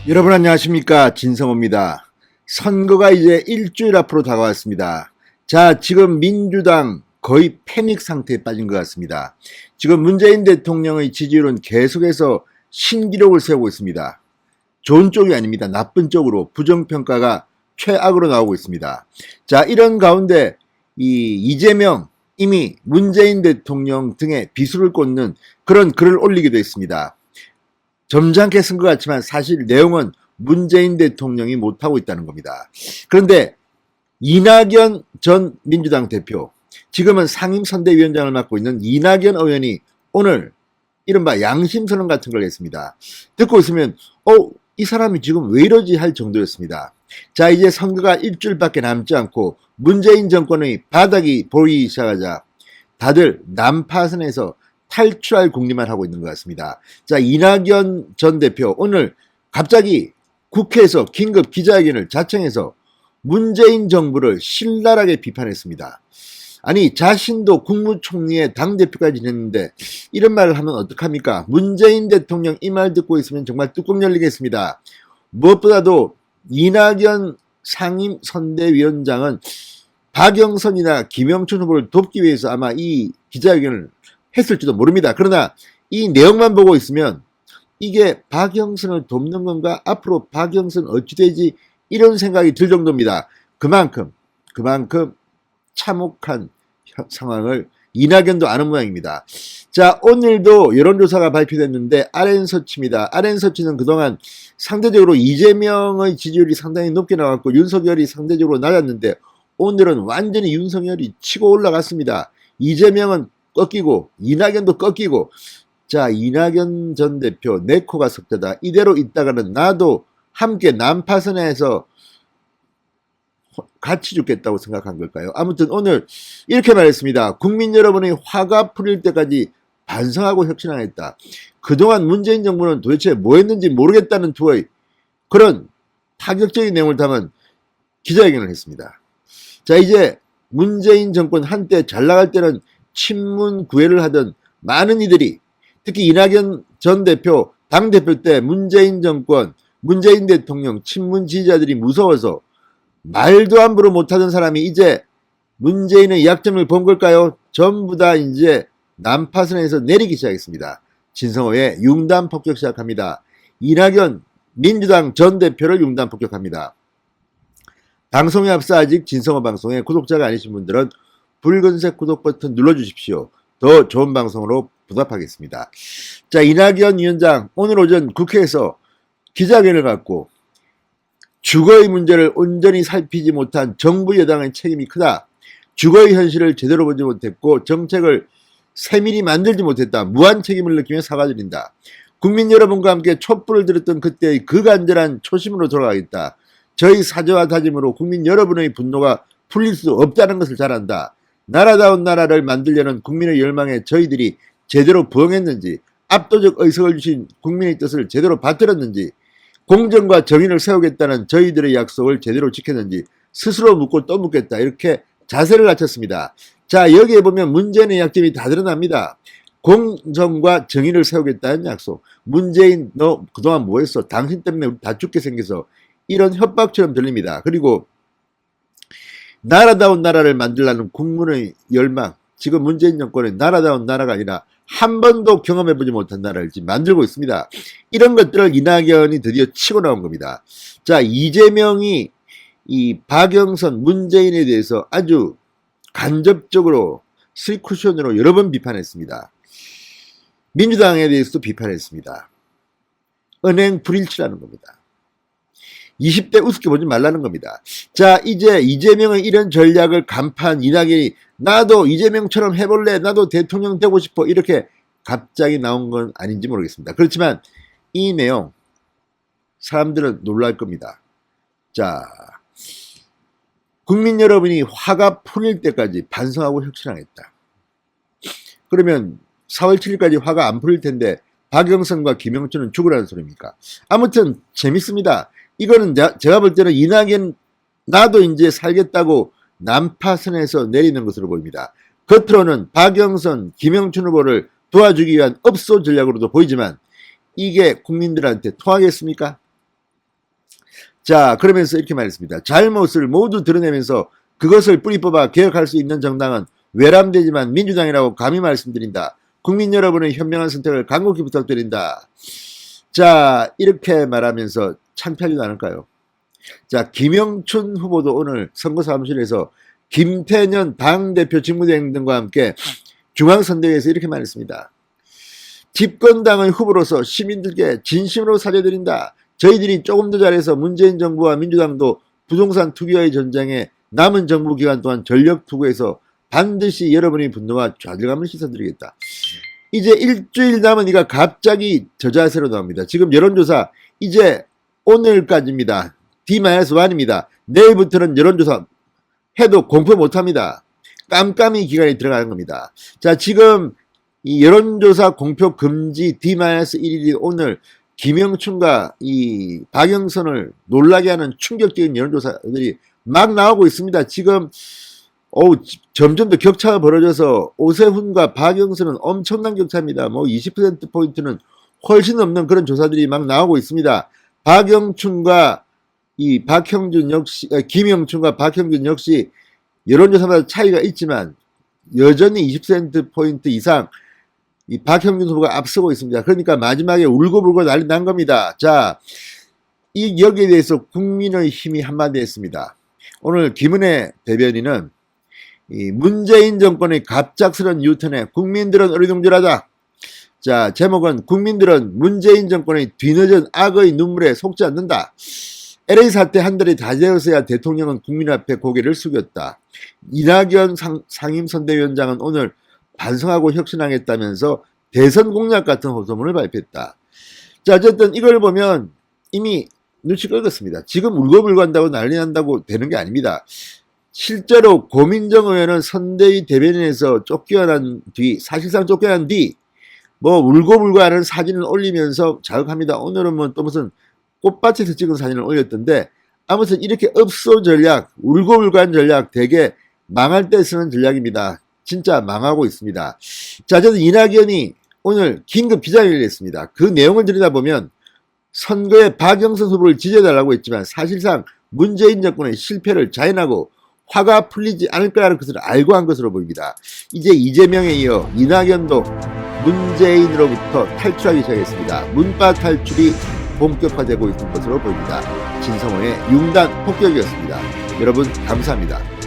여러분 안녕하십니까, 진성호입니다. 선거가 이제 일주일 앞으로 다가왔습니다. 자, 지금 민주당 거의 패닉 상태에 빠진 것 같습니다. 지금 문재인 대통령의 지지율은 계속해서 신기록을 세우고 있습니다. 좋은 쪽이 아닙니다. 나쁜 쪽으로 부정평가가 최악으로 나오고 있습니다. 자, 이런 가운데 이재명 이미 문재인 대통령 등에 비수를 꽂는 그런 글을 올리기도 했습니다. 점잖게 쓴 것 같지만 사실 내용은 문재인 대통령이 못하고 있다는 겁니다. 그런데 이낙연 전 민주당 대표, 지금은 상임선대위원장을 맡고 있는 이낙연 의원이 오늘 이른바 양심선언 같은 걸 했습니다. 듣고 있으면 이 사람이 지금 왜 이러지 할 정도였습니다. 자, 이제 선거가 일주일밖에 남지 않고 문재인 정권의 바닥이 보이기 시작하자 다들 난파선에서 탈출할 궁리만 하고 있는 것 같습니다. 자, 이낙연 전 대표 오늘 갑자기 국회에서 긴급 기자회견을 자청해서 문재인 정부를 신랄하게 비판했습니다. 아니, 자신도 국무총리의 당대표까지 했는데 이런 말을 하면 어떡합니까? 문재인 대통령 이 말 듣고 있으면 정말 뚜껑 열리겠습니다. 무엇보다도 이낙연 상임선대위원장은 박영선이나 김영춘 후보를 돕기 위해서 아마 이 기자회견을 했을지도 모릅니다. 그러나 이 내용만 보고 있으면 이게 박영선을 돕는 건가? 앞으로 박영선 어찌 되지? 이런 생각이 들 정도입니다. 그만큼 참혹한 상황을 이낙연도 아는 모양입니다. 자, 오늘도 여론조사가 발표됐는데 RN서치입니다. RN서치는 그동안 상대적으로 이재명의 지지율이 상당히 높게 나왔고 윤석열이 상대적으로 낮았는데 오늘은 완전히 윤석열이 치고 올라갔습니다. 이재명은 꺾이고 이낙연도 꺾이고, 자, 이낙연 전 대표 내 코가 석자다. 이대로 있다가는 나도 함께 난파선에서 같이 죽겠다고 생각한 걸까요? 아무튼 오늘 이렇게 말했습니다. 국민 여러분의 화가 풀릴 때까지 반성하고 혁신하겠다. 그동안 문재인 정부는 도대체 뭐 했는지 모르겠다는 투의 그런 파격적인 내용을 담은 기자회견을 했습니다. 자, 이제 문재인 정권 한때 잘 나갈 때는 친문 구애를 하던 많은 이들이, 특히 이낙연 전 대표 당대표 때 문재인 정권, 문재인 대통령 친문 지지자들이 무서워서 말도 함부로 못하던 사람이 이제 문재인의 약점을 본 걸까요? 전부 다 이제 난파선에서 내리기 시작했습니다. 진성호의 융단 폭격 시작합니다. 이낙연 민주당 전 대표를 융단 폭격합니다. 방송에 앞서 아직 진성호 방송에 구독자가 아니신 분들은 붉은색 구독 버튼 눌러주십시오. 더 좋은 방송으로 보답하겠습니다. 자, 이낙연 위원장 오늘 오전 국회에서 기자회견을 갖고 주거의 문제를 온전히 살피지 못한 정부 여당의 책임이 크다. 주거의 현실을 제대로 보지 못했고 정책을 세밀히 만들지 못했다. 무한 책임을 느끼며 사과드린다. 국민 여러분과 함께 촛불을 들었던 그때의 그 간절한 초심으로 돌아가겠다. 저희 사죄와 다짐으로 국민 여러분의 분노가 풀릴 수 없다는 것을 잘 안다. 나라다운 나라를 만들려는 국민의 열망에 저희들이 제대로 부응했는지, 압도적 의석을 주신 국민의 뜻을 제대로 받들었는지, 공정과 정의를 세우겠다는 저희들의 약속을 제대로 지켰는지 스스로 묻고 또 묻겠다. 이렇게 자세를 갖췄습니다. 자, 여기에 보면 문재인의 약점이 다 드러납니다. 공정과 정의를 세우겠다는 약속. 문재인 너 그동안 뭐 했어? 당신 때문에 우리 다 죽게 생겨서, 이런 협박처럼 들립니다. 그리고 나라다운 나라를 만들라는 국민의 열망, 지금 문재인 정권은 나라다운 나라가 아니라 한 번도 경험해보지 못한 나라를 지금 만들고 있습니다. 이런 것들을 이낙연이 드디어 치고 나온 겁니다. 자, 이재명이 이 박영선, 문재인에 대해서 아주 간접적으로 스리쿠션으로 여러 번 비판했습니다. 민주당에 대해서도 비판했습니다. 은행 불일치라는 겁니다. 20대 우습게 보지 말라는 겁니다. 자, 이제 이재명의 이런 전략을 간파한 이낙연이 나도 이재명처럼 해볼래, 나도 대통령 되고 싶어, 이렇게 갑자기 나온 건 아닌지 모르겠습니다. 그렇지만 이 내용 사람들은 놀랄 겁니다. 자, 국민 여러분이 화가 풀릴 때까지 반성하고 혁신하겠다. 그러면 4월 7일까지 화가 안 풀릴 텐데 박영선과 김영춘은 죽으라는 소리입니까? 아무튼 재밌습니다. 이거는 제가 볼 때는 이낙연 나도 이제 살겠다고 난파선에서 내리는 것으로 보입니다. 겉으로는 박영선, 김영춘 후보를 도와주기 위한 업소 전략으로도 보이지만 이게 국민들한테 통하겠습니까? 자, 그러면서 이렇게 말했습니다. 잘못을 모두 드러내면서 그것을 뿌리 뽑아 개혁할 수 있는 정당은 외람되지만 민주당이라고 감히 말씀드린다. 국민 여러분의 현명한 선택을 간곡히 부탁드린다. 자, 이렇게 말하면서 창피하지도 않을까요? 자, 김영춘 후보도 오늘 선거사무실에서 김태년 당대표 직무대행 등과 함께 중앙선대위에서 이렇게 말했습니다. 집권당의 후보로서 시민들께 진심으로 사죄드린다. 저희들이 조금 더 잘해서 문재인 정부와 민주당도 부동산 투기와의 전쟁에 남은 정부 기간 동안 전력 투구해서 반드시 여러분의 분노와 좌절감을 씻어드리겠다. 이제 일주일 남으니까 갑자기 저자세로 나옵니다. 지금 여론조사 이제 오늘까지입니다. D-1입니다. 내일부터는 여론조사 해도 공표 못합니다. 깜깜이 기간이 들어가는 겁니다. 자, 지금 이 여론조사 공표 금지 D-1일인 오늘 김영춘과 이 박영선을 놀라게 하는 충격적인 여론조사들이 막 나오고 있습니다. 지금 점점 더 격차가 벌어져서 오세훈과 박영선은 엄청난 격차입니다. 뭐 20%포인트는 훨씬 넘는 그런 조사들이 막 나오고 있습니다. 박영춘과 이 박형준 역시, 김영춘과 박형준 역시 여론조사마다 차이가 있지만 여전히 20%포인트 이상 이 박형준 후보가 앞서고 있습니다. 그러니까 마지막에 울고불고 난리 난 겁니다. 자, 여기에 대해서 국민의 힘이 한마디 했습니다. 오늘 김은혜 대변인은 이 문재인 정권의 갑작스런 유턴에 국민들은 어리둥절하다. 자, 제목은 국민들은 문재인 정권의 뒤늦은 악의 눈물에 속지 않는다. LA 사태 한 달이 다 되었어야 대통령은 국민 앞에 고개를 숙였다. 이낙연 상임선대위원장은 오늘 반성하고 혁신하겠다면서 대선 공약 같은 호소문을 발표했다. 자, 어쨌든 이걸 보면 이미 눈치 끌었습니다. 지금 울고불고 한다고 난리 난다고 되는 게 아닙니다. 실제로 고민정 의원은 선대위 대변인에서 사실상 쫓겨난 뒤, 울고불고 하는 사진을 올리면서 자극합니다. 오늘은 또 무슨 꽃밭에서 찍은 사진을 올렸던데, 아무튼 이렇게 읍소 전략, 울고불고한 전략, 되게 망할 때 쓰는 전략입니다. 진짜 망하고 있습니다. 자, 저는 이낙연이 오늘 긴급 기자회견을 했습니다. 그 내용을 들여다보면 선거에 박영선 후보를 지지해달라고 했지만 사실상 문재인 정권의 실패를 자인하고 화가 풀리지 않을 거라는 것을 알고 한 것으로 보입니다. 이제 이재명에 이어 이낙연도 문재인으로부터 탈출하기 시작했습니다. 문파 탈출이 본격화되고 있는 것으로 보입니다. 진성호의 융단 폭격이었습니다. 여러분 감사합니다.